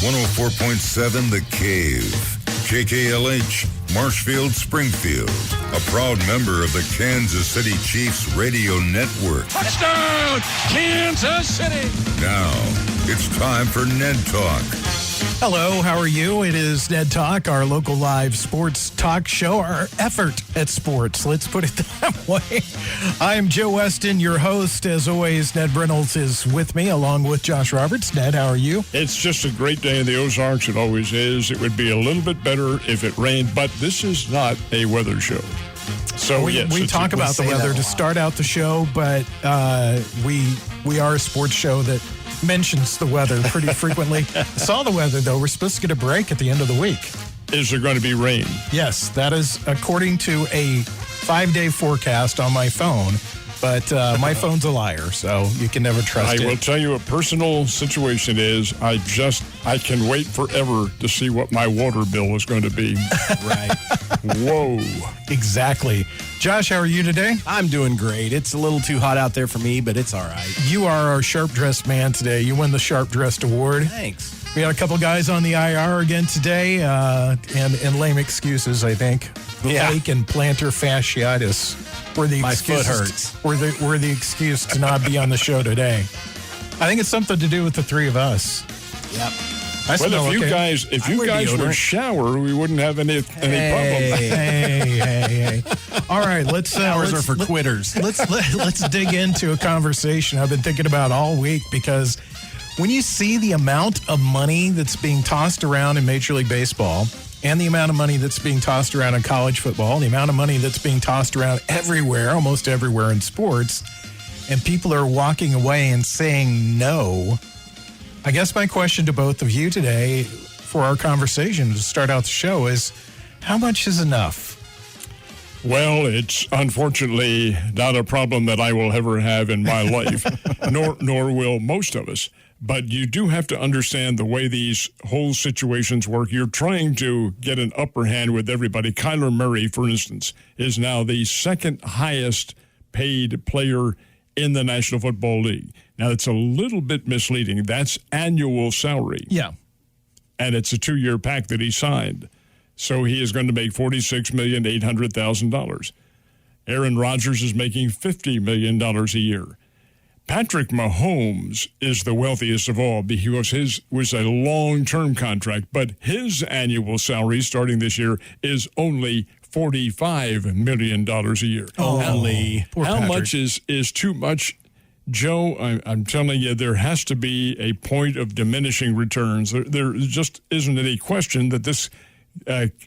104.7 The Cave. KKLH, Marshfield, Springfield. A proud member of the Kansas City Chiefs radio network. Touchdown, Kansas City! Now, it's time for Ned Talk. Hello, how are you? It is Ned Talk, our local live sports talk show, our effort at sports. Let's put it that way. I am Joe Westen, your host. As always, Ned Reynolds is with me, along with Josh Roberts. Ned, how are you? It's just a great day in the Ozarks. It always is. It would be a little bit better if it rained, but this is not a weather show. So we talk about the weather to start out the show, but we are a sports show that mentions the weather pretty frequently. I saw the weather, though. We're supposed to get a break at the end of the week. Is there going to be rain? Yes, that is according to a 5-day forecast on my phone. But my phone's a liar, so you can never trust it. I will tell you a personal situation is I can wait forever to see what my water bill is going to be. Right. Whoa. Exactly. Josh, how are you today? I'm doing great. It's a little too hot out there for me, but it's all right. You are our sharp-dressed man today. You won the Sharp Dressed Award. Thanks. We got a couple guys on the IR again today, and lame excuses, I think. Lake and plantar fasciitis were the My excuses. foot hurts. Were the excuse to not be on the show today. I think it's something to do with the three of us. Yep. Well, if you guys would shower, we wouldn't have any problem. Hey. All right, Showers are for quitters. Let's dig into a conversation I've been thinking about all week, because when you see the amount of money that's being tossed around in Major League Baseball and the amount of money that's being tossed around in college football, the amount of money that's being tossed around everywhere, almost everywhere in sports, and people are walking away and saying no, I guess my question to both of you today for our conversation to start out the show is, how much is enough? Well, it's unfortunately not a problem that I will ever have in my life, nor will most of us. But you do have to understand the way these whole situations work. You're trying to get an upper hand with everybody. Kyler Murray, for instance, is now the second highest paid player in the National Football League. Now, it's a little bit misleading. That's annual salary. Yeah. And it's a 2-year pact that he signed. So he is going to make $46,800,000. Aaron Rodgers is making $50 million a year. Patrick Mahomes is the wealthiest of all because his was a long-term contract, but his annual salary starting this year is only $45 million a year. How much is too much? Joe, I'm telling you, there has to be a point of diminishing returns. There just isn't any question that this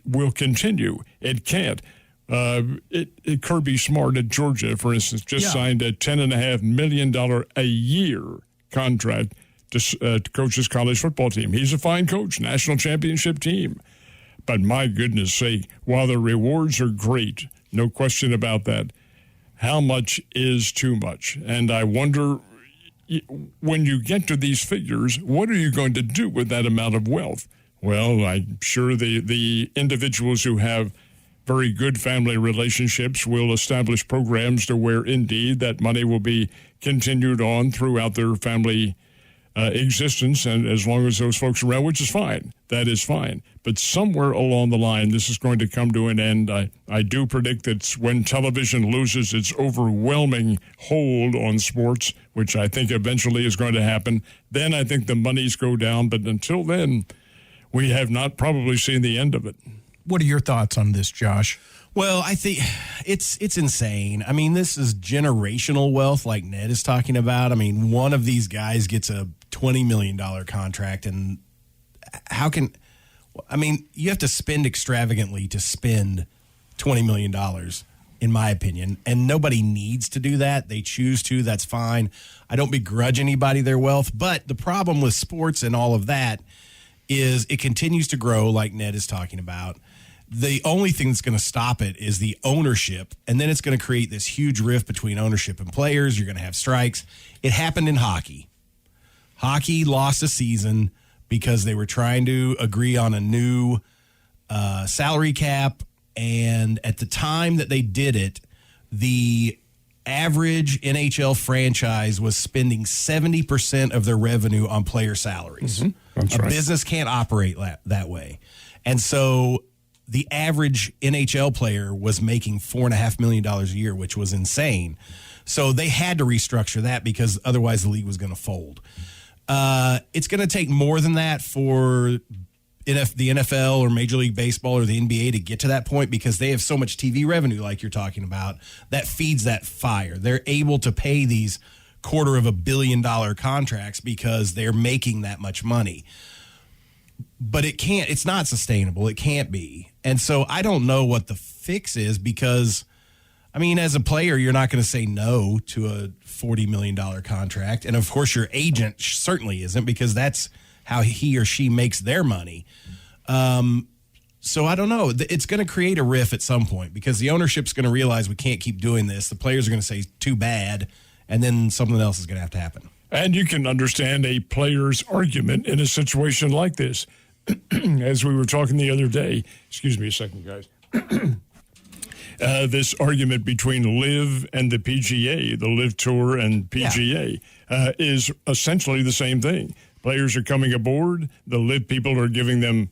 will continue. It can't. Kirby Smart at Georgia, for instance, signed a $10.5 million a year contract to coach his college football team. He's a fine coach, national championship team. But my goodness sake, while the rewards are great, no question about that, how much is too much? And I wonder, when you get to these figures, what are you going to do with that amount of wealth? Well, I'm sure the individuals who have very good family relationships will establish programs to where, indeed, that money will be continued on throughout their family existence, and as long as those folks are around, which is fine. That is fine. But somewhere along the line, this is going to come to an end. I do predict that when television loses its overwhelming hold on sports, which I think eventually is going to happen, then I think the monies go down. But until then, we have not probably seen the end of it. What are your thoughts on this, Josh? Well, I think it's insane. I mean, this is generational wealth like Ned is talking about. I mean, one of these guys gets a $20 million contract, and you have to spend extravagantly to spend $20 million, in my opinion, and nobody needs to do that. They choose to. That's fine. I don't begrudge anybody their wealth, but the problem with sports and all of that is it continues to grow like Ned is talking about. The only thing that's going to stop it is the ownership, and then it's going to create this huge rift between ownership and players. You're going to have strikes. It happened in hockey. Hockey lost a season because they were trying to agree on a new salary cap, and at the time that they did it, the average NHL franchise was spending 70% of their revenue on player salaries. That's A right. business can't operate that way. And so the average NHL player was making $4.5 million a year, which was insane. So they had to restructure that because otherwise the league was going to fold. It's going to take more than that for the NFL or Major League Baseball or the NBA to get to that point because they have so much TV revenue, like you're talking about, that feeds that fire. They're able to pay these $250 million contracts because they're making that much money. But it's not sustainable. It can't be. And so I don't know what the fix is because, I mean, as a player, you're not going to say no to a $40 million contract. And of course, your agent certainly isn't because that's how he or she makes their money. So I don't know. It's going to create a rift at some point because the ownership's going to realize we can't keep doing this. The players are going to say too bad, and then something else is going to have to happen. And you can understand a player's argument in a situation like this. As we were talking the other day, excuse me a second, guys. This argument between LIV and the PGA, the LIV Tour and PGA, is essentially the same thing. Players are coming aboard. The LIV people are giving them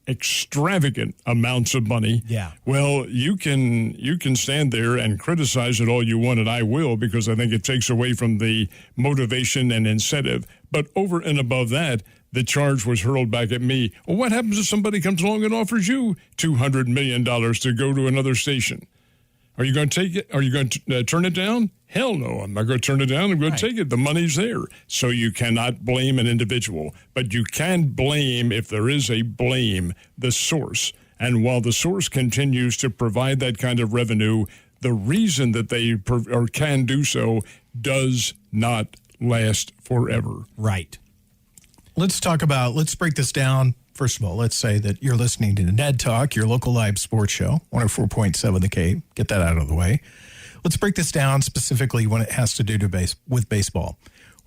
extravagant amounts of money. Yeah. Well, you can stand there and criticize it all you want, and I will, because I think it takes away from the motivation and incentive. But over and above that, the charge was hurled back at me. Well, what happens if somebody comes along and offers you $200 million to go to another station? Are you going to take it? Are you going to turn it down? Hell no, I'm not going to turn it down. I'm going to take it. The money's there. So you cannot blame an individual. But you can blame, if there is a blame, the source. And while the source continues to provide that kind of revenue, the reason that they can do so does not last forever. Right. Let's break this down. First of all, let's say that you're listening to Ned Talk, your local live sports show, 104.7 The Cape. Get that out of the way. Let's break this down specifically when it has to do with baseball.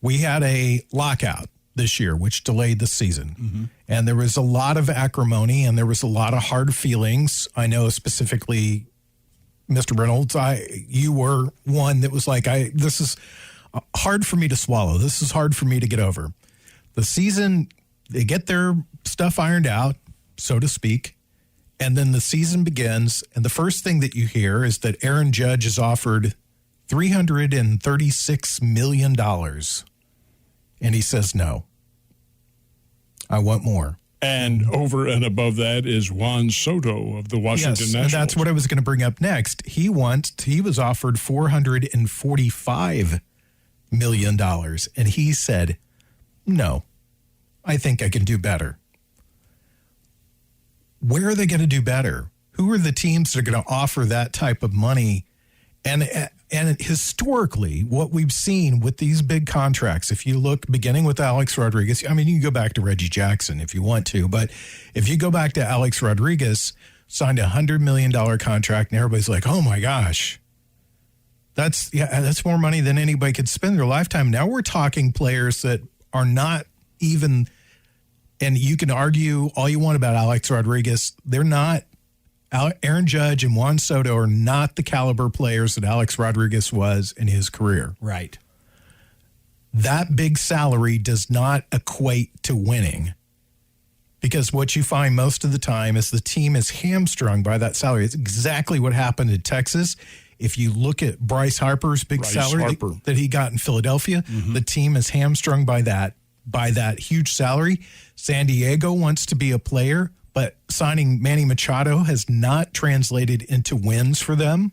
We had a lockout this year, which delayed the season. Mm-hmm. And there was a lot of acrimony and there was a lot of hard feelings. I know specifically, Mr. Reynolds, you were one that was like, this is hard for me to swallow. This is hard for me to get over. The season, they get their stuff ironed out, so to speak, and then the season begins, and the first thing that you hear is that Aaron Judge is offered $336 million, and he says, no, I want more. And over and above that is Juan Soto of the Washington Nationals. And that's what I was going to bring up next. He was offered $445 million, and he said, no, I think I can do better. Where are they going to do better? Who are the teams that are going to offer that type of money? And historically, what we've seen with these big contracts, if you look beginning with Alex Rodriguez, I mean, you can go back to Reggie Jackson if you want to, but if you go back to Alex Rodriguez, signed a $100 million contract, and everybody's like, oh my gosh, that's more money than anybody could spend in their lifetime. Now we're talking players that are not even, and you can argue all you want about Alex Rodriguez, they're not. Aaron Judge and Juan Soto are not the caliber players that Alex Rodriguez was in his career. Right. That big salary does not equate to winning, because what you find most of the time is the team is hamstrung by that salary. It's exactly what happened in Texas. If you look at Bryce Harper's big salary that he got in Philadelphia, the team is hamstrung by that huge salary. San Diego wants to be a player, but signing Manny Machado has not translated into wins for them.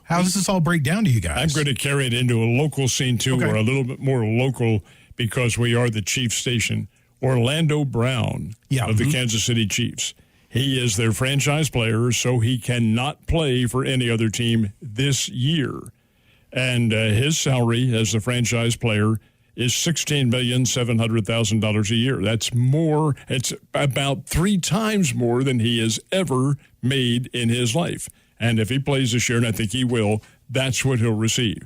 How does this all break down to you guys? I'm going to carry it into a local scene, too. Okay. We're a little bit more local because we are the Chiefs station. Orlando Brown of the Kansas City Chiefs. He is their franchise player, so he cannot play for any other team this year. And his salary as a franchise player is $16,700,000 a year. That's more. It's about 3 times more than he has ever made in his life. And if he plays this year, and I think he will, that's what he'll receive.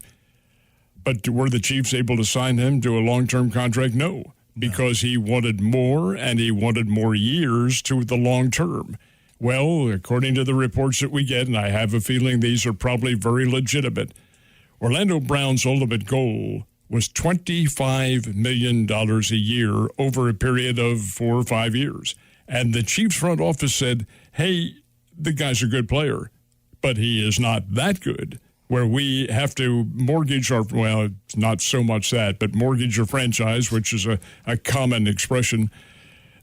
But were the Chiefs able to sign him to a long-term contract? No, because he wanted more, and he wanted more years to the long term. Well, according to the reports that we get, and I have a feeling these are probably very legitimate, Orlando Brown's ultimate goal was $25 million a year over a period of 4 or 5 years. And the Chiefs front office said, hey, the guy's a good player, but he is not that good, where we have to mortgage our, well, it's not so much that, but mortgage your franchise, which is a common expression,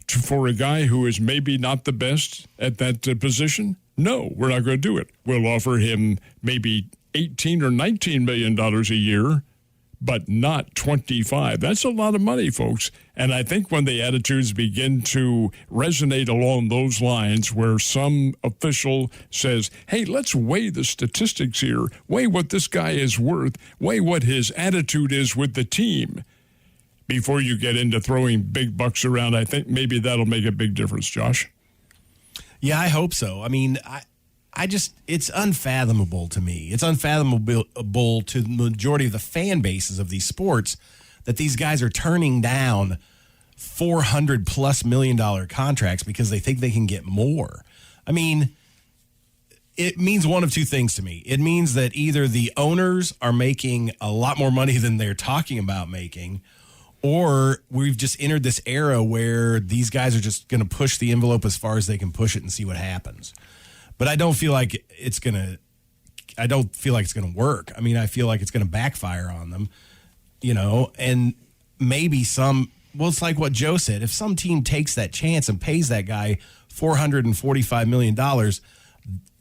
for a guy who is maybe not the best at that position. No, we're not going to do it. We'll offer him maybe $18 or $19 million a year, but not 25. That's a lot of money, folks. And I think when the attitudes begin to resonate along those lines, where some official says, hey, let's weigh the statistics here, weigh what this guy is worth, weigh what his attitude is with the team, before you get into throwing big bucks around, I think maybe that'll make a big difference, Josh. Yeah, I hope so. I mean, I just, it's unfathomable to me. It's unfathomable to the majority of the fan bases of these sports that these guys are turning down $400+ million contracts because they think they can get more. I mean, it means one of two things to me. It means that either the owners are making a lot more money than they're talking about making, or we've just entered this era where these guys are just going to push the envelope as far as they can push it and see what happens. But I don't feel like it's going to work. I mean, I feel like it's going to backfire on them, and maybe it's like what Joe said. If some team takes that chance and pays that guy $445 million,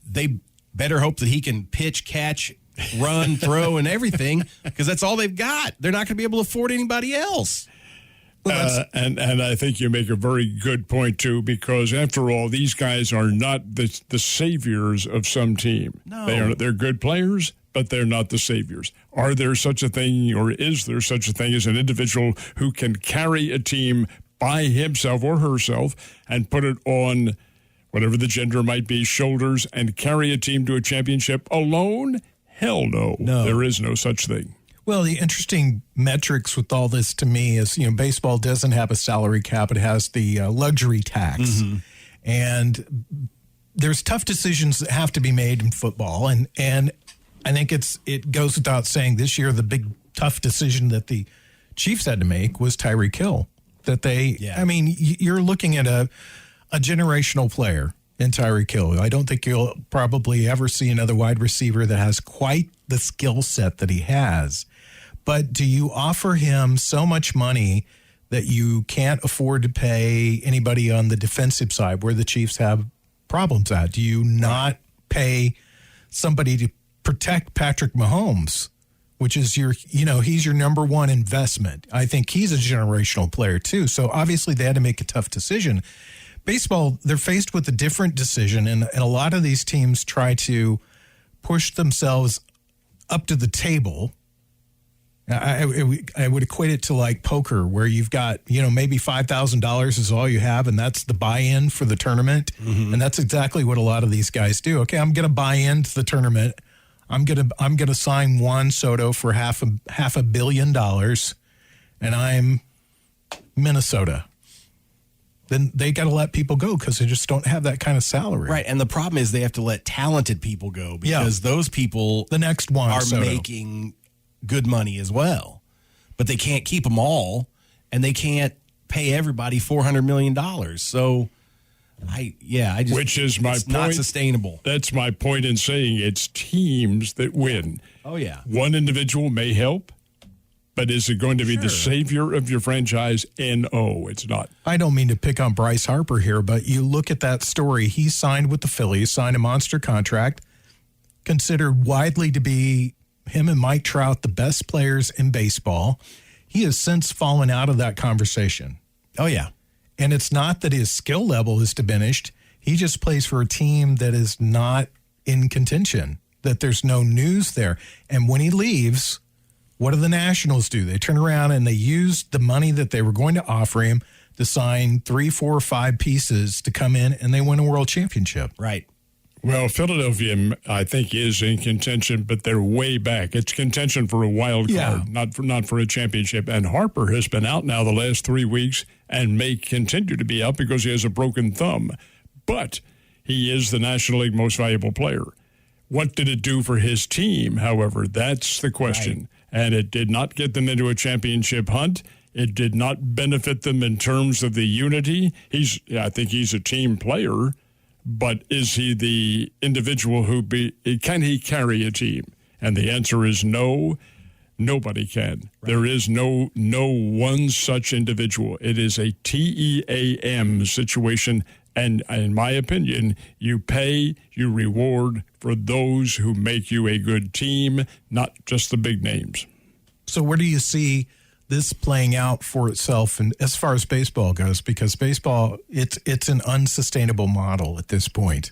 they better hope that he can pitch, catch, run, throw, and everything, because that's all they've got. They're not going to be able to afford anybody else. And I think you make a very good point, too, because after all, these guys are not the saviors of some team. No. They're good players, but they're not the saviors. Are there such a thing, or is there such a thing as an individual who can carry a team by himself or herself and put it on whatever the gender might be, shoulders, and carry a team to a championship alone? Hell no. There is no such thing. Well, the interesting metrics with all this to me is, baseball doesn't have a salary cap. It has the luxury tax. Mm-hmm. And there's tough decisions that have to be made in football. And I think it goes without saying this year, the big tough decision that the Chiefs had to make was Tyreek Hill. You're looking at a generational player in Tyreek Hill. I don't think you'll probably ever see another wide receiver that has quite the skill set that he has. But do you offer him so much money that you can't afford to pay anybody on the defensive side where the Chiefs have problems at? Do you not pay somebody to protect Patrick Mahomes, which is he's your number one investment? I think he's a generational player too. So obviously they had to make a tough decision. Baseball, they're faced with a different decision, and a lot of these teams try to push themselves up to the table. I would equate it to like poker, where you've got, maybe $5,000 is all you have, and that's the buy-in for the tournament. Mm-hmm. And that's exactly what a lot of these guys do. Okay, I'm going to buy into the tournament. I'm gonna sign Juan Soto for half $1 billion, and I'm Minnesota. Then they got to let people go because they just don't have that kind of salary. Right, and the problem is they have to let talented people go because those people the next one are making good money as well. But they can't keep them all, and they can't pay everybody $400 million. So, which is my it's point. Not sustainable. That's my point in saying it's teams that win. Oh, yeah. One individual may help, but is it going to be the savior of your franchise? No, it's not. I don't mean to pick on Bryce Harper here, but you look at that story. He signed with the Phillies, signed a monster contract, considered widely to be, him and Mike Trout, the best players in baseball. He has since fallen out of that conversation. Oh, yeah. And it's not that his skill level is diminished. He just plays for a team that is not in contention, that there's no news there. And when he leaves, what do the Nationals do? They turn around and they use the money that they were going to offer him to sign 3, 4, 5 pieces to come in, and they win a world championship. Right. Well, Philadelphia, I think, is in contention, but they're way back. It's contention for a wild card, not for a championship. And Harper has been out now the last 3 weeks and may continue to be out because he has a broken thumb. But He is the National League most valuable player. What did it do for his team, however? That's the question. Right. And it did not get them into a championship hunt. It did not benefit them in terms of the unity. I think he's a team player, but is he the individual can he carry a team? And the answer is no. Nobody can. Right. There is no one such individual. It is a TEAM situation. And in my opinion, you pay, you reward for those who make you a good team, not just the big names. So where do you see this playing out for itself and as far as baseball goes? Because baseball, it's an unsustainable model at this point.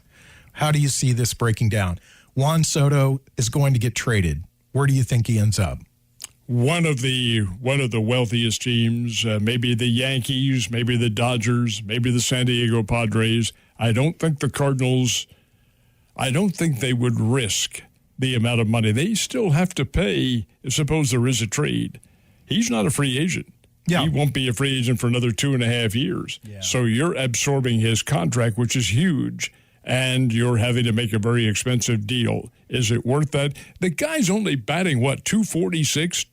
How do you see this breaking down? Juan Soto is going to get traded. Where do you think he ends up? One of the wealthiest teams, maybe the Yankees, maybe the Dodgers, maybe the San Diego Padres. I don't think the Cardinals, I don't think they would risk the amount of money. They still have to pay, suppose there is a trade. He's not a free agent. Yeah. He won't be a free agent for another 2.5 years. Yeah. So you're absorbing his contract, which is huge, and you're having to make a very expensive deal. Is it worth that? The guy's only batting, 246,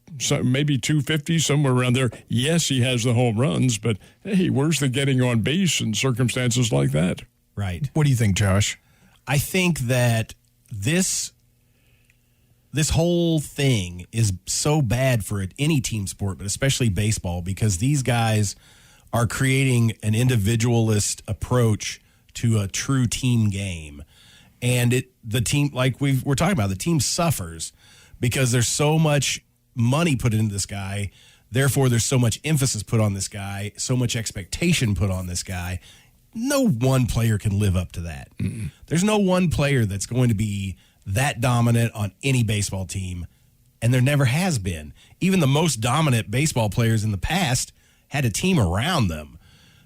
maybe 250, somewhere around there. Yes, he has the home runs, but hey, where's the getting on base in circumstances like that? Right. What do you think, Josh? I think that this whole thing is so bad for any team sport, but especially baseball, because these guys are creating an individualist approach to a true team game. And the team, like we're talking about, the team suffers because there's so much money put into this guy. Therefore, there's so much emphasis put on this guy, so much expectation put on this guy. No one player can live up to that. Mm-mm. There's no one player that's going to be that dominant on any baseball team, and there never has been. Even the most dominant baseball players in the past had a team around them.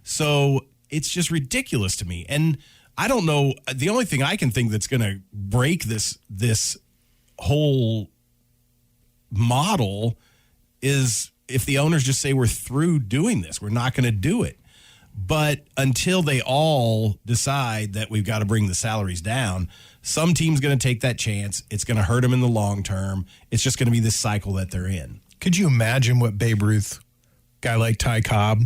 So it's just ridiculous to me. And I don't know. The only thing I can think that's going to break this whole model is if the owners just say we're through doing this. We're not going to do it. But until they all decide that we've got to bring the salaries down, some team's going to take that chance. It's going to hurt them in the long term. It's just going to be this cycle that they're in. Could you imagine what Babe Ruth, guy like Ty Cobb,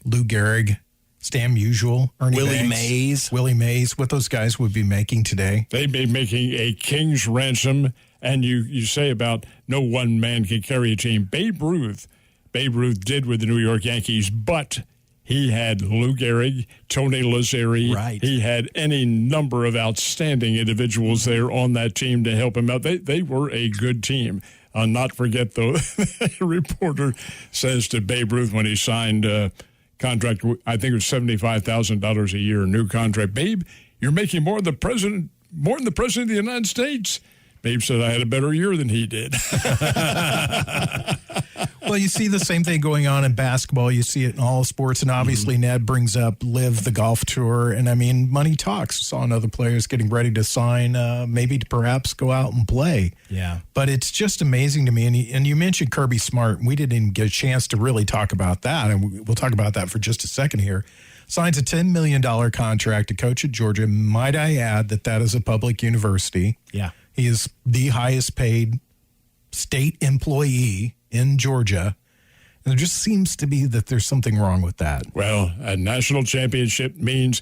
Lou Gehrig, Stan Musial, Ernie Willie Mays, what those guys would be making today? They'd be making a king's ransom. And you say about no one man can carry a team. Babe Ruth did with the New York Yankees, but he had Lou Gehrig, Tony Lazzeri. Right. He had any number of outstanding individuals there on that team to help him out. They were a good team. Not forget, though, the reporter says to Babe Ruth when he signed a contract, I think it was $75,000 a year, new contract. Babe, you're making more than the president of the United States. Babe said I had a better year than he did. Well, you see the same thing going on in basketball. You see it in all sports. And obviously, Ned brings up Live the Golf Tour. And, I mean, money talks. Saw other players getting ready to sign, maybe to perhaps go out and play. Yeah. But it's just amazing to me. And you mentioned Kirby Smart. And we didn't even get a chance to really talk about that. And we'll talk about that for just a second here. Signs a $10 million contract to coach at Georgia. Might I add that is a public university. Yeah. He is the highest paid state employee in Georgia. And there just seems to be that there's something wrong with that. Well, a national championship means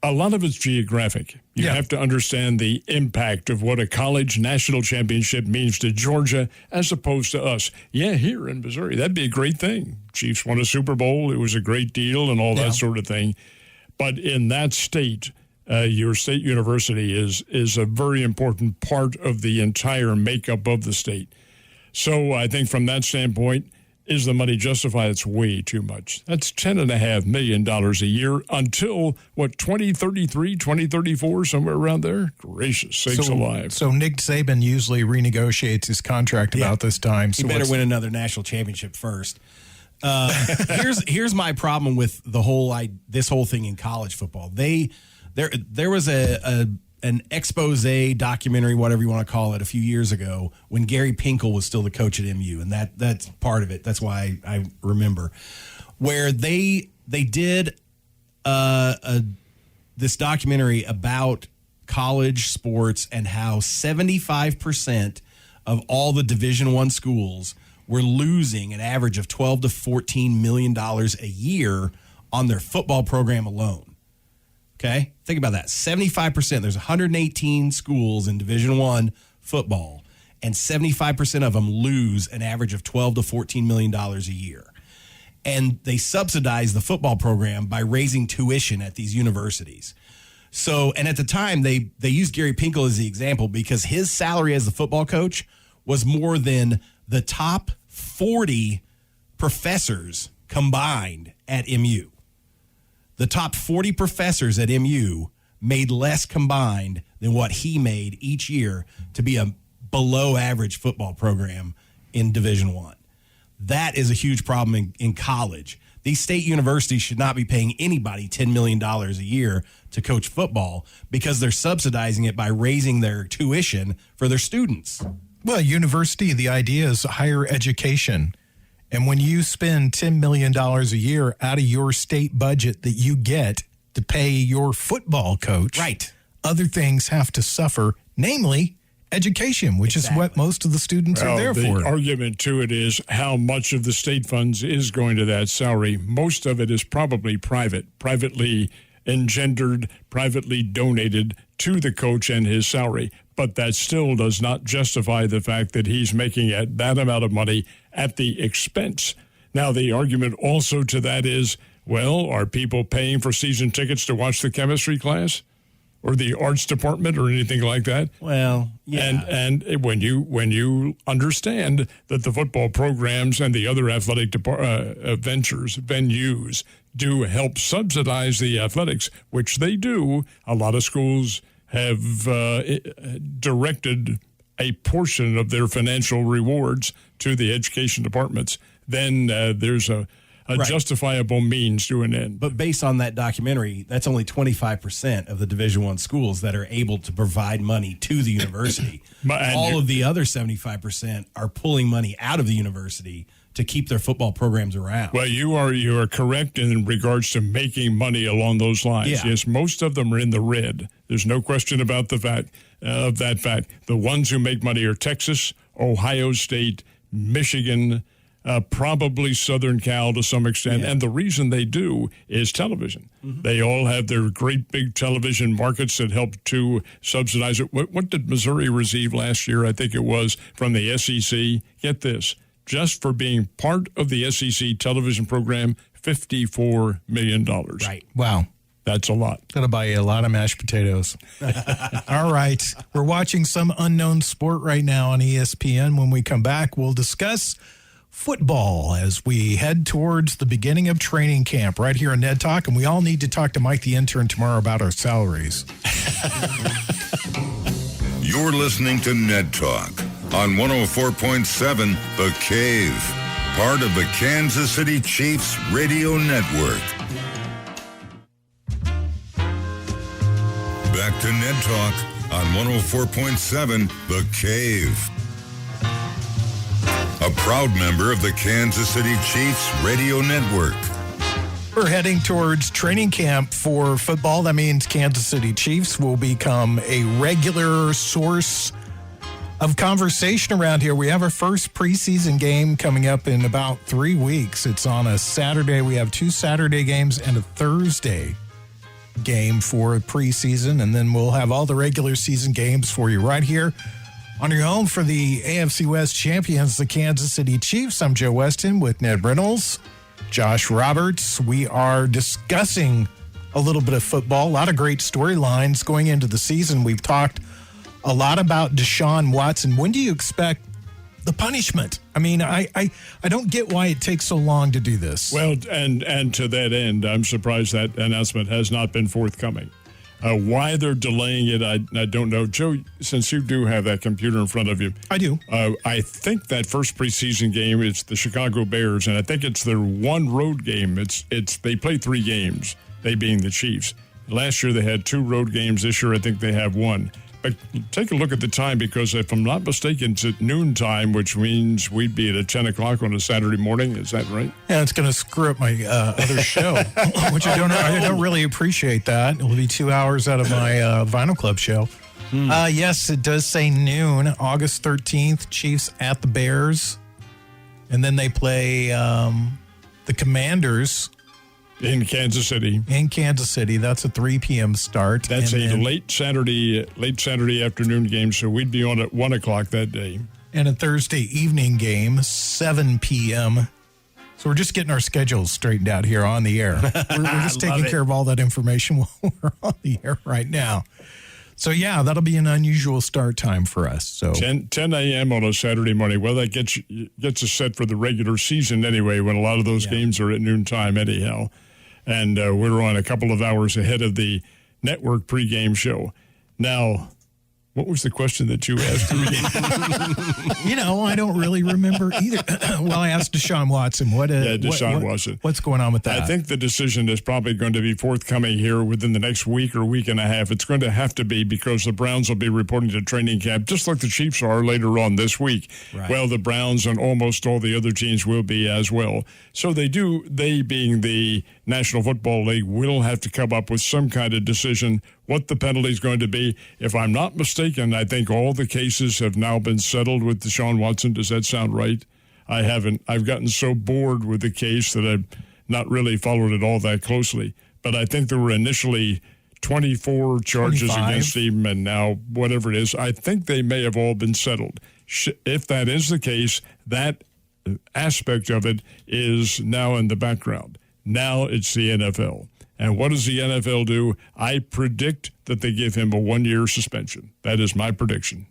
a lot of it's geographic. You have to understand the impact of what a college national championship means to Georgia as opposed to us. Yeah, here in Missouri, that'd be a great thing. Chiefs won a Super Bowl. It was a great deal and all that sort of thing. But in that state, your state university is a very important part of the entire makeup of the state. So I think from that standpoint, is the money justified? It's way too much. That's $10.5 million a year until, 2033, 2034, somewhere around there? Gracious sakes alive. So Nick Saban usually renegotiates his contract about this time. So he better win another national championship first. Here's my problem with this whole thing in college football. There was an expose documentary, whatever you want to call it, a few years ago when Gary Pinkel was still the coach at MU, and that's part of it. That's why I remember, where they did a this documentary about college sports and how 75% of all the Division I schools were losing an average of $12 to $14 million a year on their football program alone. Okay? Think about that. 75%. There's 118 schools in Division I football, and 75% of them lose an average of $12 to $14 million a year. And they subsidize the football program by raising tuition at these universities. So, and at the time, they used Gary Pinkel as the example because his salary as the football coach was more than the top 40 professors combined at MU. The top 40 professors at MU made less combined than what he made each year to be a below average football program in Division I. That is a huge problem in college. These state universities should not be paying anybody $10 million a year to coach football because they're subsidizing it by raising their tuition for their students. Well, university, the idea is higher education. And when you spend $10 million a year out of your state budget that you get to pay your football coach, right, other things have to suffer, namely education, which is what most of the students are there for. The argument to it is how much of the state funds is going to that salary. Most of it is probably privately engendered, privately donated to the coach and his salary. But that still does not justify the fact that he's making that amount of money at the expense. Now, the argument also to that is, well, are people paying for season tickets to watch the chemistry class or the arts department or anything like that? Well, yeah. And when you understand that the football programs and the other athletic venues do help subsidize the athletics, which they do, a lot of schools have directed a portion of their financial rewards to the education departments, then there's a right, justifiable means to an end. But based on that documentary, that's only 25% of the Division I schools that are able to provide money to the university. All of the other 75% are pulling money out of the university to keep their football programs around. Well, you are correct in regards to making money along those lines. Yeah. Yes, most of them are in the red. There's no question about the fact of that fact. The ones who make money are Texas, Ohio State, Michigan, probably Southern Cal to some extent. Yeah. And the reason they do is television. Mm-hmm. They all have their great big television markets that help to subsidize it. What did Missouri receive last year? I think it was from the SEC. Get this. Just for being part of the SEC television program, $54 million. Right. Wow. That's a lot. That'll buy you a lot of mashed potatoes. All right. We're watching some unknown sport right now on ESPN. When we come back, we'll discuss football as we head towards the beginning of training camp right here on Ned Talk. And we all need to talk to Mike the intern tomorrow about our salaries. You're listening to Ned Talk on 104.7 The Cave, part of the Kansas City Chiefs radio network. Back to Ned Talk on 104.7 The Cave. A proud member of the Kansas City Chiefs radio network. We're heading towards training camp for football. That means Kansas City Chiefs will become a regular source of conversation around here. We have our first preseason game coming up in about 3 weeks. It's on a Saturday. We have 2 Saturday games and a Thursday game for preseason, and then we'll have all the regular season games for you right here on your home for the AFC West champions, the Kansas City Chiefs. I'm Joe Westen with Ned Reynolds, Josh Roberts. We are discussing a little bit of football, a lot of great storylines going into the season. We've talked a lot about Deshaun Watson. When do you expect the punishment? I mean, I don't get why it takes so long to do this. Well, and to that end, I'm surprised that announcement has not been forthcoming. Why they're delaying it, I don't know. Joe, since you do have that computer in front of you. I do. I think that first preseason game is the Chicago Bears, and I think it's their one road game. They play 3 games, they being the Chiefs. Last year they had 2 road games. This year I think they have 1. take a look at the time, because if I'm not mistaken, it's at noontime, which means we'd be at 10 o'clock on a Saturday morning. Is that right? Yeah, it's going to screw up my other show, which I don't really appreciate that. It will be 2 hours out of my Vinyl Club show. Yes, it does say noon, August 13th, Chiefs at the Bears. And then they play the Commanders. In Kansas City. That's a 3 p.m. start. That's late Saturday afternoon game, so we'd be on at 1 o'clock that day. And a Thursday evening game, 7 p.m. So we're just getting our schedules straightened out here on the air. We're just taking care of all that information while we're on the air right now. So, yeah, that'll be an unusual start time for us. So 10 a.m. on a Saturday morning. Well, that gets us set for the regular season anyway, when a lot of those games are at noontime anyhow. And we're on a couple of hours ahead of the network pregame show. Now, what was the question that you asked me? I don't really remember either. Well, I asked Deshaun Watson. Watson. What's going on with that? I think the decision is probably going to be forthcoming here within the next week or week and a half. It's going to have to be, because the Browns will be reporting to training camp, just like the Chiefs are later on this week. Right. Well, the Browns and almost all the other teams will be as well. So they being the National Football League, will have to come up with some kind of decision what the penalty is going to be. If I'm not mistaken, I think all the cases have now been settled with Deshaun Watson. Does that sound right? I haven't. I've gotten so bored with the case that I've not really followed it all that closely. But I think there were initially 24 charges 25 against him, and now whatever it is, I think they may have all been settled. If that is the case, that aspect of it is now in the background. Now it's the NFL. And what does the NFL do? I predict that they give him a 1-year suspension. That is my prediction.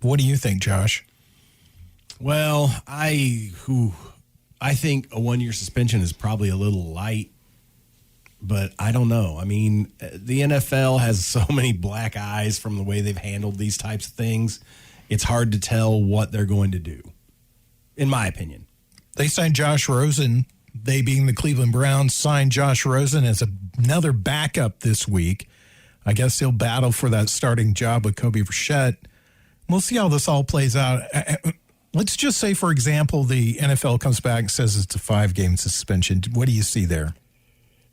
What do you think, Josh? Well, I think a 1-year suspension is probably a little light, but I don't know. I mean, the NFL has so many black eyes from the way they've handled these types of things. It's hard to tell what they're going to do, in my opinion. They signed Josh Rosen. They, being the Cleveland Browns, signed Josh Rosen as another backup this week. I guess he'll battle for that starting job with Kobe Brissett. We'll see how this all plays out. Let's just say, for example, the NFL comes back and says it's a 5-game suspension. What do you see there?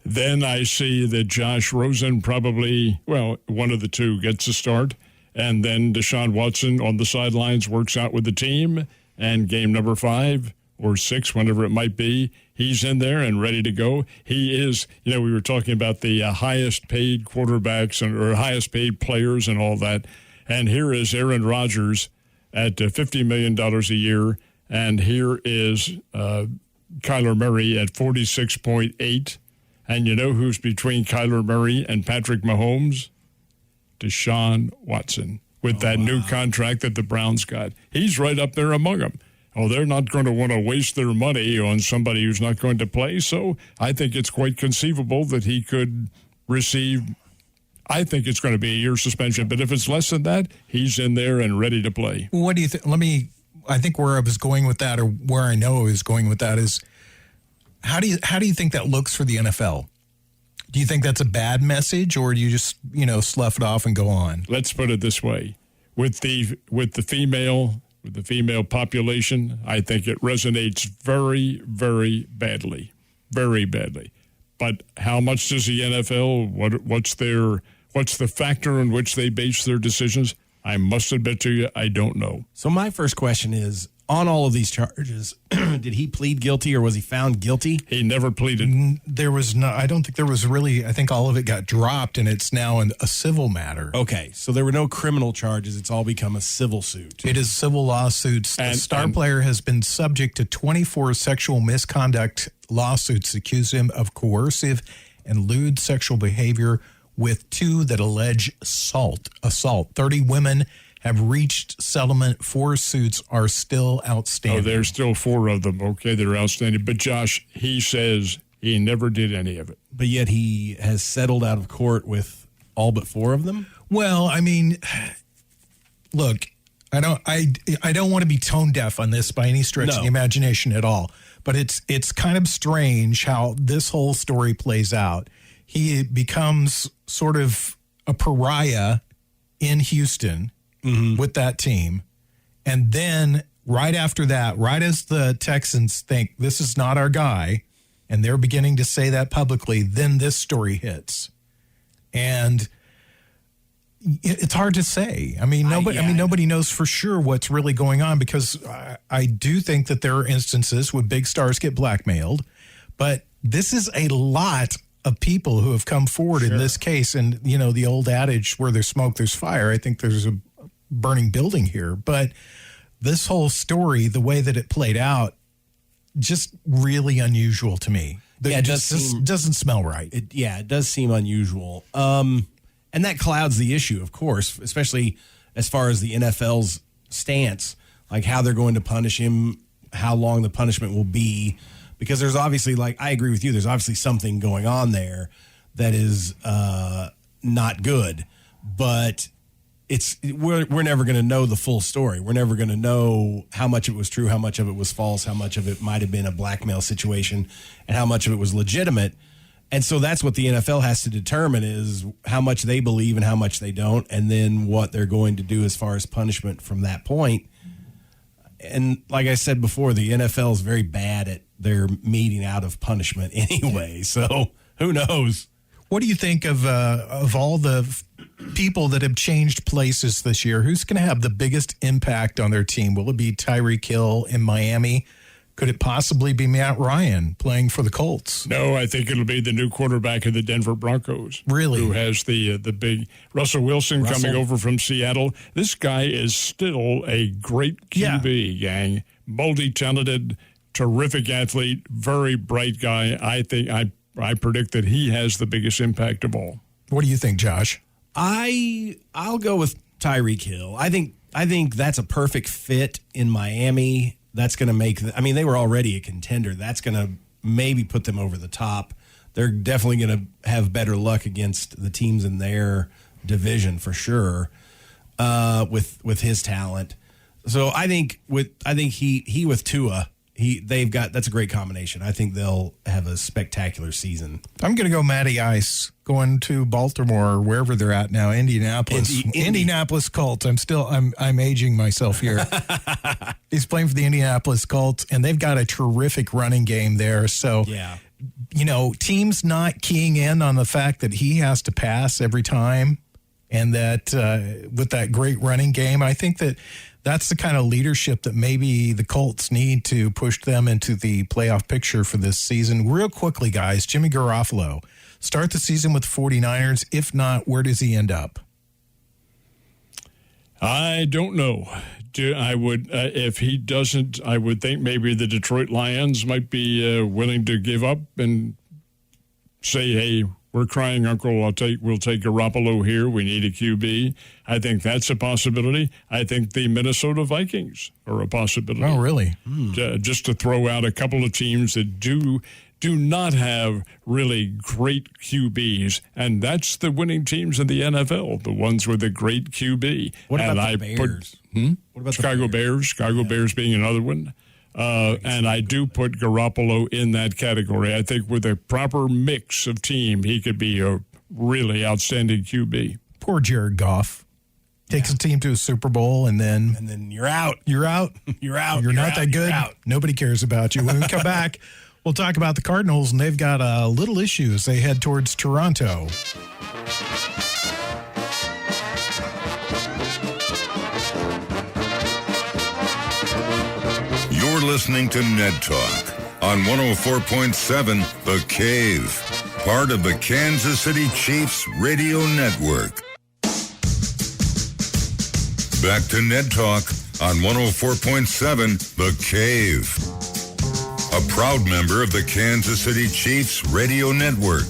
Then I see that Josh Rosen probably, one of the two gets a start, and then Deshaun Watson on the sidelines works out with the team, and game number 5 or 6, whenever it might be, he's in there and ready to go. He is, we were talking about the highest paid quarterbacks or highest paid players and all that. And here is Aaron Rodgers at $50 million a year. And here is Kyler Murray at 46.8. And you know who's between Kyler Murray and Patrick Mahomes? Deshaun Watson, with that new contract that the Browns got. He's right up there among them. Oh, they're not going to want to waste their money on somebody who's not going to play. So I think it's quite conceivable that he could receive, I think it's going to be a year suspension. But if it's less than that, he's in there and ready to play. What do you think? I think where I was going with that, or where I know I was going with that, is how do you think that looks for the NFL? Do you think that's a bad message, or do you just, slough it off and go on? Let's put it this way. With the female population, I think it resonates very, very badly. Very badly. But how much does the NFL, what's the factor in which they base their decisions? I must admit to you, I don't know. So my first question is, on all of these charges, did he plead guilty or was he found guilty? He never pleaded. There was no, I don't think there was really, I think all of it got dropped and it's now a civil matter. Okay, so there were no criminal charges. It's all become a civil suit. It is civil lawsuits. The star player has been subject to 24 sexual misconduct lawsuits accusing him of coercive and lewd sexual behavior, with 2 that allege assault. 30 women have reached settlement. 4 suits are still outstanding. Oh, there's still 4 of them. Okay, they're outstanding. But Josh, he says he never did any of it. But yet he has settled out of court with all but 4 of them? Well, I mean, look, I don't want to be tone deaf on this by any stretch of the imagination at all. But it's kind of strange how this whole story plays out. He becomes sort of a pariah in Houston with that team. And then right after that, right as the Texans think this is not our guy, and they're beginning to say that publicly, then this story hits. And it's hard to say. I mean, nobody knows for sure what's really going on, because I do think that there are instances where big stars get blackmailed, but this is a lot of people who have come forward in this case. And, you know, the old adage, where there's smoke, there's fire. I think there's a burning building here. But this whole story, the way that it played out, just really unusual to me. Yeah, it just doesn't smell right. It does seem unusual. And that clouds the issue, of course, especially as far as the NFL's stance, like how they're going to punish him, how long the punishment will be, because there's obviously, like, I agree with you, there's obviously something going on there that is not good, but we're never going to know the full story. We're never going to know how much of it was true, how much of it was false, how much of it might have been a blackmail situation, and how much of it was legitimate. And so that's what the NFL has to determine, is how much they believe and how much they don't, and then what they're going to do as far as punishment from that point. And like I said before, the NFL is very bad at their meting out of punishment anyway. So who knows? What do you think of all the people that have changed places this year? Who's going to have the biggest impact on their team? Will it be Tyreek Hill in Miami? Could it possibly be Matt Ryan playing for the Colts? No, I think it'll be the new quarterback of the Denver Broncos. Really? Who has the big Russell Wilson coming over from Seattle. This guy is still a great QB, gang. Multi-talented, terrific athlete, very bright guy. I think I predict that he has the biggest impact of all. What do you think, Josh? I'll go with Tyreek Hill. I think that's a perfect fit in Miami. That's going to make they were already a contender. That's going to maybe put them over the top. They're definitely going to have better luck against the teams in their division for sure, with his talent. So I think he with Tua, that's a great combination. I think they'll have a spectacular season. I'm going to go Matty Ice, going to Baltimore, or wherever they're at now, Indianapolis. Indianapolis Colts. I'm aging myself here. He's playing for the Indianapolis Colts, and they've got a terrific running game there. So, you know, teams not keying in on the fact that he has to pass every time, and that with that great running game, I think that's the kind of leadership that maybe the Colts need to push them into the playoff picture for this season. Real quickly, guys, Jimmy Garoppolo, start the season with 49ers. If not, where does he end up? I don't know. I would, if he doesn't, I would think maybe the Detroit Lions might be willing to give up and say, hey, we're crying uncle, we'll take Garoppolo here. We need a QB. I think that's a possibility. I think the Minnesota Vikings are a possibility. Oh, really? Just to throw out a couple of teams that do not have really great QBs, and that's the winning teams in the NFL, the ones with a great QB. What about the Bears? What about Chicago Bears? Chicago Bears being another one. And I do put Garoppolo in that category. I think with a proper mix of team, he could be a really outstanding QB. Poor Jared Goff. Takes a team to a Super Bowl, and then you're out. You're out. You're out. You're not that good. Nobody cares about you. When we come back, we'll talk about the Cardinals, and they've got a little issue as they head towards Toronto. You're listening to Ned Talk on 104.7 The Cave, part of the Kansas City Chiefs radio network. Back to Ned Talk on 104.7 The Cave, a proud member of the Kansas City Chiefs radio network.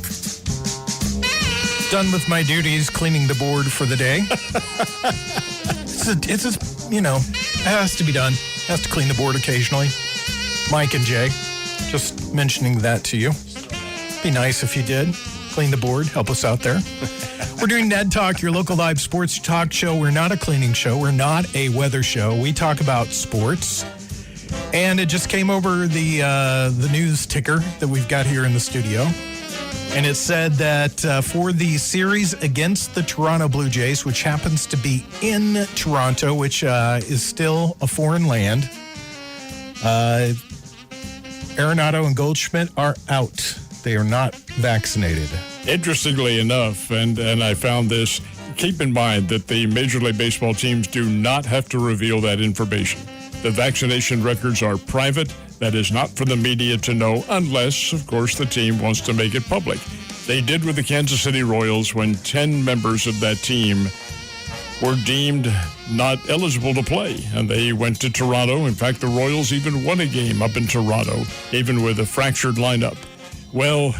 Done with my duties cleaning the board for the day. It has to be done. Has to clean the board occasionally. Mike and Jay, just mentioning that to you. Be nice if you did. Clean the board. Help us out there. We're doing Ned Talk, your local live sports talk show. We're not a cleaning show. We're not a weather show. We talk about sports. And it just came over the news ticker that we've got here in the studio. And it said that for the series against the Toronto Blue Jays, which happens to be in Toronto, which is still a foreign land, Arenado and Goldschmidt are out. They are not vaccinated. Interestingly enough, and I found this, keep in mind that the Major League Baseball teams do not have to reveal that information. The vaccination records are private. That is not for the media to know unless, of course, the team wants to make it public. They did with the Kansas City Royals when 10 members of that team were deemed not eligible to play, and they went to Toronto. In fact, the Royals even won a game up in Toronto, even with a fractured lineup. Well,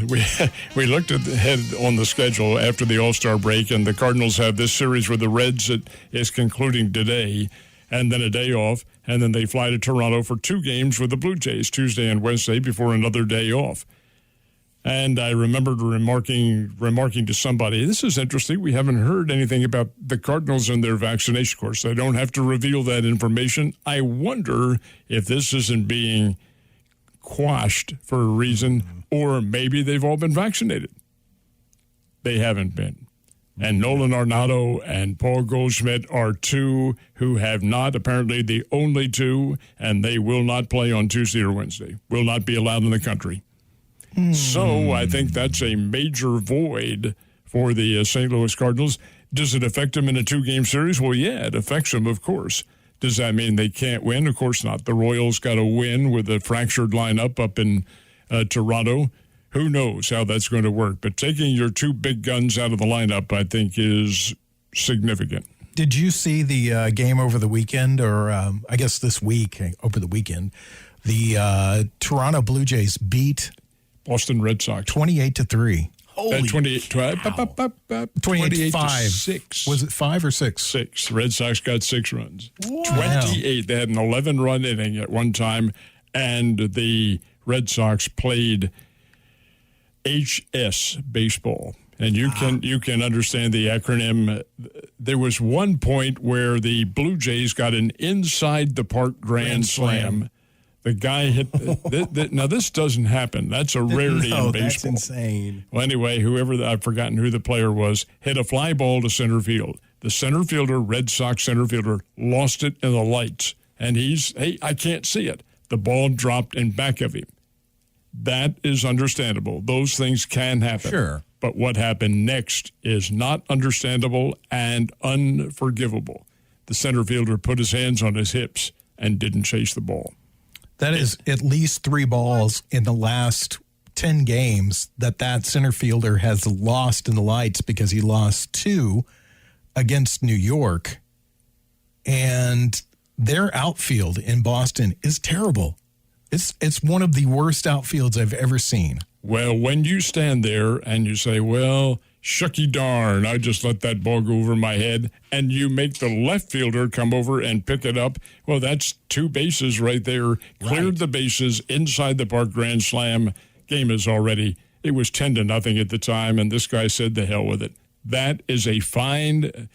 we looked ahead on the schedule after the All-Star break, and the Cardinals have this series with the Reds that is concluding today, and then a day off, and then they fly to Toronto for 2 games with the Blue Jays, Tuesday and Wednesday, before another day off. And I remembered remarking to somebody, this is interesting, we haven't heard anything about the Cardinals and their vaccination course. They don't have to reveal that information. I wonder if this isn't being quashed for a reason, or maybe they've all been vaccinated. They haven't been. And Nolan Arenado and Paul Goldschmidt are 2 who have not, apparently the only 2, and they will not play on Tuesday or Wednesday, will not be allowed in the country. So I think that's a major void for the St. Louis Cardinals. Does it affect them in a 2-game series? Well, yeah, it affects them, of course. Does that mean they can't win? Of course not. The Royals got to win with a fractured lineup up in Toronto. Who knows how that's going to work? But taking your 2 big guns out of the lineup, I think, is significant. Did you see the game over the weekend, or I guess this week, over the weekend? The Toronto Blue Jays beat Boston Red Sox 28-3. Holy 28-5. Was it 5 or 6? 6. Red Sox got 6 runs. Wow. 28. They had an 11-run inning at one time, and the Red Sox played HS baseball. And you can understand the acronym. There was one point where the Blue Jays got an inside the park grand slam. The guy hit. Now this doesn't happen. That's a rarity in baseball. That's insane. Well, anyway, I've forgotten who the player was, hit a fly ball to center field. The center fielder, Red Sox center fielder, lost it in the lights, and I can't see it. The ball dropped in back of him. That is understandable. Those things can happen. Sure. But what happened next is not understandable and unforgivable. The center fielder put his hands on his hips and didn't chase the ball. That is at least 3 balls in the last 10 games that center fielder has lost in the lights, because he lost 2 against New York. And their outfield in Boston is terrible. It's one of the worst outfields I've ever seen. Well, when you stand there and you say, well, shucky darn, I just let that ball go over my head, and you make the left fielder come over and pick it up, well, that's 2 bases right there. Cleared the bases inside the park grand slam. Game is already, it was 10-0 at the time, and this guy said the hell with it. That is a fine.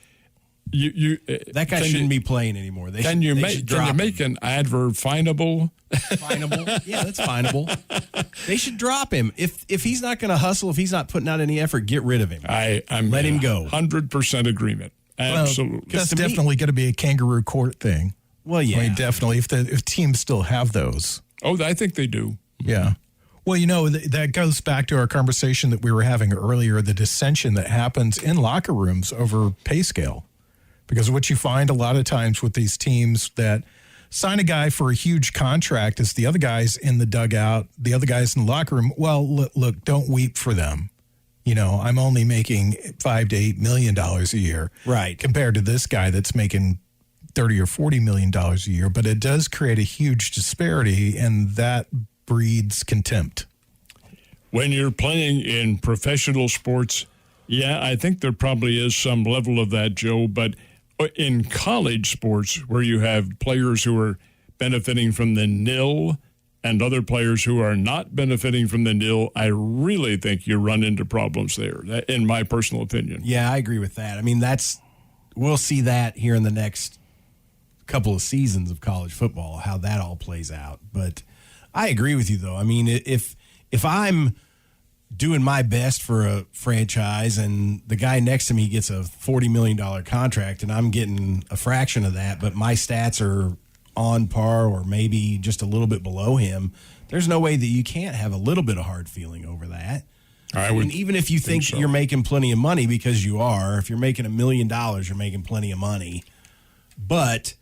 That guy shouldn't be playing anymore. Can you make an adverb finable? Finable? Yeah, that's finable. They should drop him. If he's not going to hustle, if he's not putting out any effort, get rid of him. Let him go. 100% agreement. Absolutely. Well, that's definitely going to be a kangaroo court thing. Well, yeah. I mean, definitely, if teams still have those. Oh, I think they do. Yeah. Well, that goes back to our conversation that we were having earlier, the dissension that happens in locker rooms over pay scale. Because what you find a lot of times with these teams that sign a guy for a huge contract is the other guys in the dugout, the other guys in the locker room, well, look, don't weep for them. I'm only making $5 to $8 million a year. Right. Compared to this guy that's making $30 or $40 million a year. But it does create a huge disparity, and that breeds contempt. When you're playing in professional sports, yeah, I think there probably is some level of that, Joe, but in college sports where you have players who are benefiting from the nil and other players who are not benefiting from the nil, I really think you run into problems there, in my personal opinion. Yeah, I agree with that. I mean, we'll see that here in the next couple of seasons of college football, how that all plays out. But I agree with you, though. I mean, if I'm doing my best for a franchise, and the guy next to me gets a $40 million contract, and I'm getting a fraction of that, but my stats are on par or maybe just a little bit below him, there's no way that you can't have a little bit of hard feeling over that. And even if you think so. you're making plenty of money, because you are, if you're making $1 million, you're making plenty of money. But,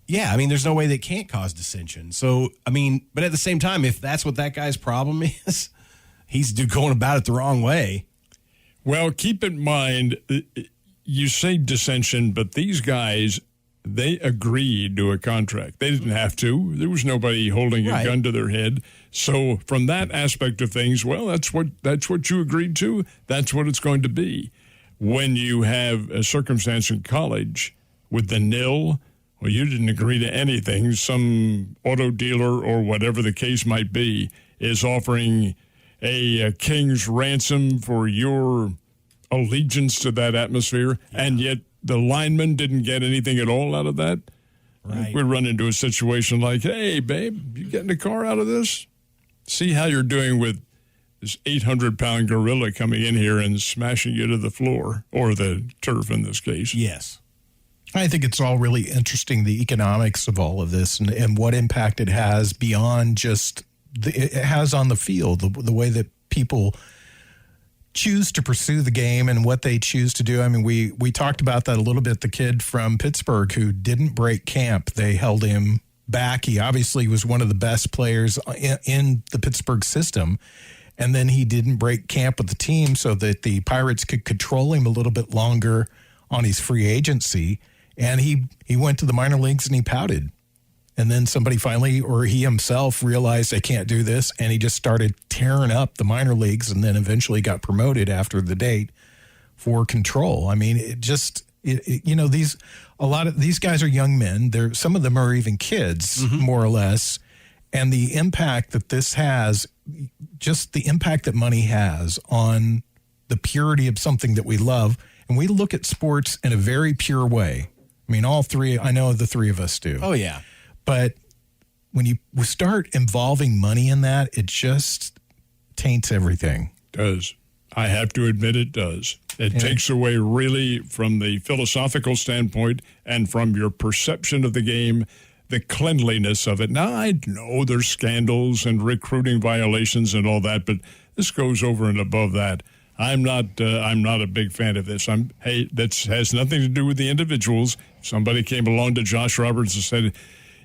yeah, I mean, there's no way that can't cause dissension. So, I mean, but at the same time, if that's what that guy's problem is, he's going about it the wrong way. Well, keep in mind, you say dissension, but these guys, they agreed to a contract. They didn't have to. There was nobody holding a gun to their head. So from that aspect of things, well, that's what you agreed to. That's what it's going to be. When you have a circumstance in college with the nil, well, you didn't agree to anything. Some auto dealer or whatever the case might be is offering a king's ransom for your allegiance to that atmosphere, and yet the lineman didn't get anything at all out of that. Right. We run into a situation like, hey, babe, you getting a car out of this? See how you're doing with this 800-pound gorilla coming in here and smashing you to the floor, or the turf in this case. Yes. I think it's all really interesting, the economics of all of this and what impact it has beyond just it has on the field, the way that people choose to pursue the game and what they choose to do. I mean, we talked about that a little bit. The kid from Pittsburgh who didn't break camp, they held him back. He obviously was one of the best players in the Pittsburgh system. And then he didn't break camp with the team so that the Pirates could control him a little bit longer on his free agency. And he went to the minor leagues and he pouted. And then somebody finally, or he himself, realized I can't do this, and he just started tearing up the minor leagues, and then eventually got promoted after the date for control. I mean, a lot of these guys are young men. Some of them are even kids, more or less, and the impact that this has, just the impact that money has on the purity of something that we love, and we look at sports in a very pure way. I mean, all three. I know the three of us do. Oh yeah. But when you start involving money in that, it just taints everything. It does. I have to admit it does. It takes away really from the philosophical standpoint and from your perception of the game, the cleanliness of it. Now, I know there's scandals and recruiting violations and all that, but this goes over and above that. I'm not a big fan of this. That has nothing to do with the individuals. Somebody came along to Josh Roberts and said,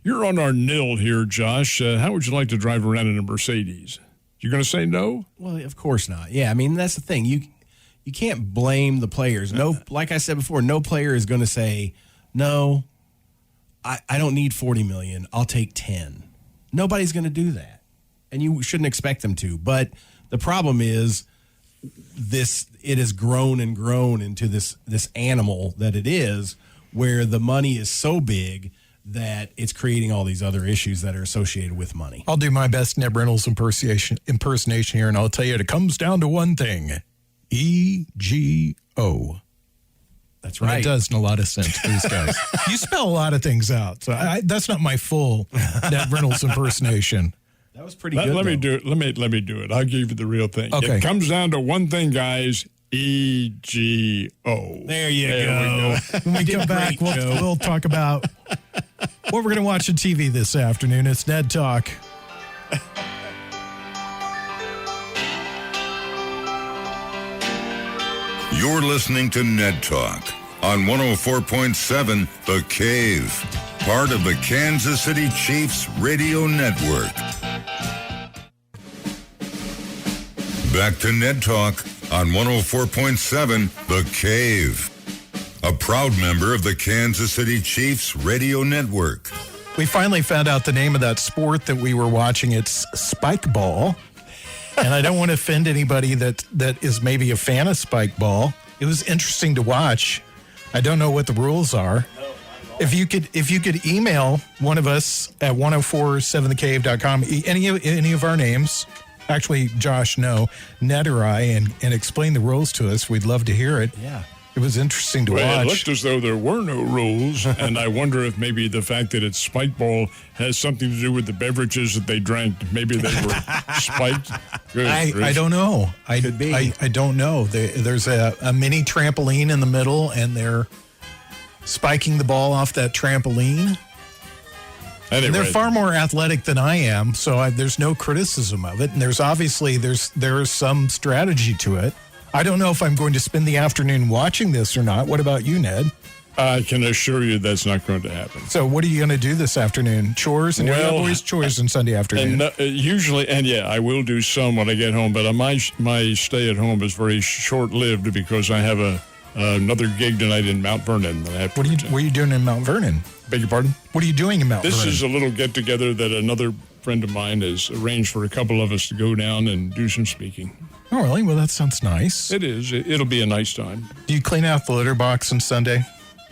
"You're on our nil here, Josh. How would you like to drive around in a Mercedes?" You're going to say no? Well, of course not. Yeah, I mean, that's the thing. You can't blame the players. No, like I said before, no player is going to say, "No, I don't need $40 million. I'll take 10." Nobody's going to do that, and you shouldn't expect them to. But the problem is it has grown and grown into this animal that it is, where the money is so big that it's creating all these other issues that are associated with money. I'll do my best Ned Reynolds impersonation here, and I'll tell you it comes down to one thing: EGO. That's right. And it does in a lot of sense for these guys. You spell a lot of things out, so that's not my full Ned Reynolds impersonation. That was pretty good. Let me do it. Let me do it. I'll give you the real thing. Okay. It comes down to one thing, guys. EGO. There you go. We go. When we come back, we'll talk about what we're going to watch on TV this afternoon. It's Ned Talk. You're listening to Ned Talk on 104.7 The Cave, part of the Kansas City Chiefs radio network. Back to Ned Talk on 104.7 The Cave, a proud member of the Kansas City Chiefs radio network. We finally found out the name of that sport that we were watching. It's spike ball. And I don't want to offend anybody that is maybe a fan of spike ball. It was interesting to watch. I don't know what the rules are. If you could email one of us at 1047thecave.com, any of our names, actually Josh, no, Ned or I, and explain the rules to us, we'd love to hear it. Yeah. It was interesting to Well, watch. it looked as though there were no rules, and I wonder if maybe the fact that it's spike ball has something to do with the beverages that they drank. Maybe they were spiked. Good I grief. don't know. Could be. I don't know. There's a mini trampoline in the middle, and they're spiking the ball off that trampoline. Anyway, They're far more athletic than I am, so there's no criticism of it. And there's obviously there's some strategy to it. I don't know if I'm going to spend the afternoon watching this or not. What about you, Ned? I can assure you that's not going to happen. So what are you going to do this afternoon? Chores? And you have Well, always chores on Sunday afternoon. And usually, and yeah, I will do some when I get home, but my stay at home is very short-lived because I have another gig tonight in Mount Vernon that I have to attend. What are you doing in Mount Vernon? Beg your pardon? What are you doing in Mount This Vernon? is a little get-together that another friend of mine has arranged for a couple of us to go down and do some speaking. Oh, really? Well, that sounds nice. It is. It'll be a nice time. Do you clean out the litter box on Sunday?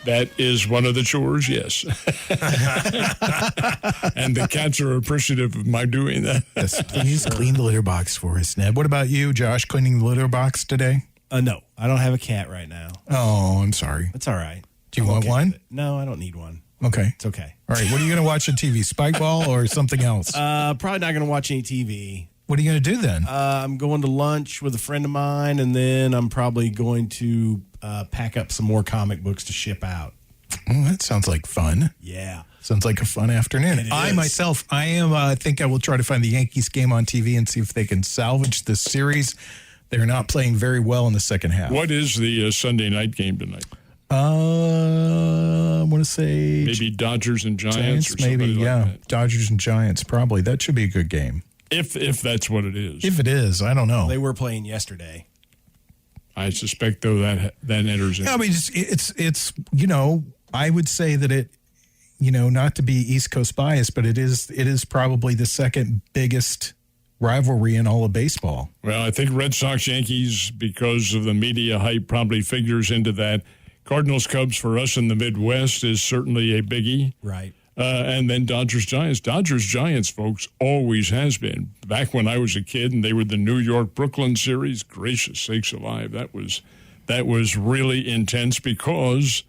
That is one of the chores, yes. And the cats are appreciative of my doing that. Yes, please clean the litter box for us, Ned. What about you, Josh, cleaning the litter box today? No, I don't have a cat right now. Oh, I'm sorry. That's all right. Do you I'm want okay one? with it. No, I don't need one. Okay. It's okay. All right. What are you going to watch on TV? Spike ball or something else? Probably not going to watch any TV. What are you going to do then? I'm going to lunch with a friend of mine, and then I'm probably going to pack up some more comic books to ship out. Oh, that sounds like fun. Yeah. Sounds like a fun afternoon. It I is. myself, I think I will try to find the Yankees game on TV and see if they can salvage this series. They're not playing very well in the second half. What is the Sunday night game tonight? I want to say Maybe Dodgers and Giants, Giants, or somebody maybe, like yeah. that. Dodgers and Giants, probably. That should be a good game. If that's what it is. If it is, I don't know. They were playing yesterday. I suspect, though, that enters in. Yeah, I mean, it's I would say that it, not to be East Coast biased, but it is probably the second biggest rivalry in all of baseball. Well, I think Red Sox Yankees, because of the media hype, probably figures into that. Cardinals Cubs for us in the Midwest is certainly a biggie. Right. And then Dodgers Giants. Dodgers Giants, folks, always has been. Back when I was a kid and they were the New York Brooklyn series, gracious sakes alive, that was really intense because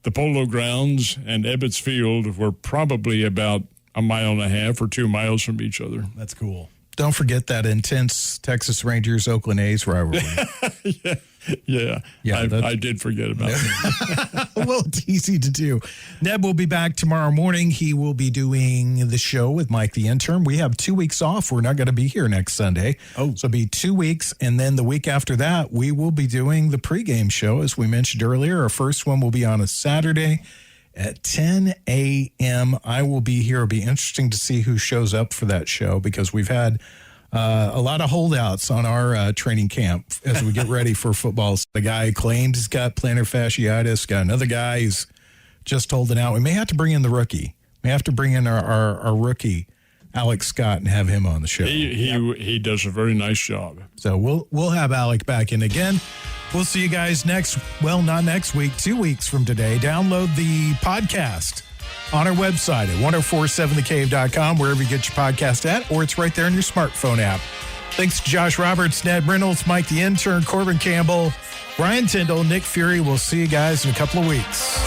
the Polo Grounds and Ebbets Field were probably about a mile and a half or 2 miles from each other. That's cool. Don't forget that intense Texas Rangers Oakland A's rivalry. Yeah, I did forget about that. Well, it's easy to do. Ned will be back tomorrow morning. He will be doing the show with Mike the intern. We have 2 weeks off. We're not going to be here next Sunday. Oh, so it'll be 2 weeks. And then the week after that, we will be doing the pregame show, as we mentioned earlier. Our first one will be on a Saturday at 10 a.m. I will be here. It'll be interesting to see who shows up for that show because we've had a lot of holdouts on our training camp as we get ready for football. The guy claimed he's got plantar fasciitis. Got another guy who's just holding out. We may have to bring in the rookie. We have to bring in our rookie, Alex Scott, and have him on the show. He does a very nice job. So we'll have Alec back in again. We'll see you guys not next week, 2 weeks from today. Download the podcast on our website at 1047thecave.com, wherever you get your podcast at, or it's right there in your smartphone app. Thanks to Josh Roberts, Ned Reynolds, Mike the intern, Corbin Campbell, Brian Tyndall, Nick Fury. We'll see you guys in a couple of weeks.